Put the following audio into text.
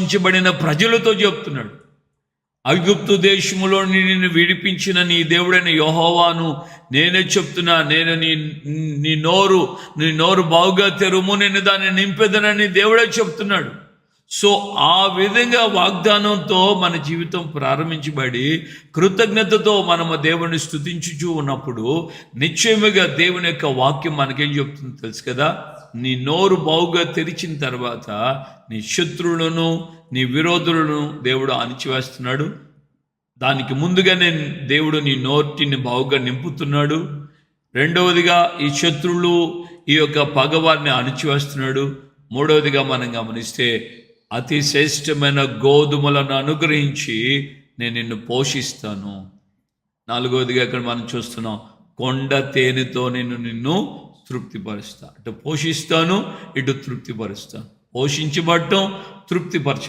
విమోచించబడిన ప్రజలతో చెప్తున్నాడు. ఐగుప్తు దేశములో నిన్ను విడిపించిన నీ దేవుడైన యెహోవాను నేనే చెప్తున్నా, నేను నీ నోరు బాగుగా తెరుము, నేను దాన్ని నింపెదనని దేవుడే చెప్తున్నాడు. సో ఆ విధంగా వాగ్దానంతో మన జీవితం ప్రారంభించబడి కృతజ్ఞతతో మనము దేవుని స్తుతించుచూ ఉన్నప్పుడు నిశ్చయముగా దేవుని యొక్క వాక్యం మనకేం చెప్తుంది తెలుసు కదా. నీ నోరు బాగుగా తెరిచిన తర్వాత నీ శత్రువులను, నీ విరోధులను దేవుడు అణిచివేస్తున్నాడు. దానికి ముందుగానే దేవుడు నీ నోటిని బాగుగా నింపుతున్నాడు. రెండవదిగా ఈ శత్రువులు, ఈ యొక్క పగవారిని అణిచివేస్తున్నాడు. మూడవదిగా మనం గమనిస్తే అతి శ్రేష్టమైన గోధుమలను అనుగ్రహించి నేను నిన్ను పోషిస్తాను. నాలుగవదిగా ఇక్కడ మనం చూస్తున్నాం, కొండ తేనెతో నేను నిన్ను తృప్తిపరుస్తా. అటు పోషిస్తాను, ఇటు తృప్తిపరుస్తాను. పోషించబడటం, తృప్తిపరచ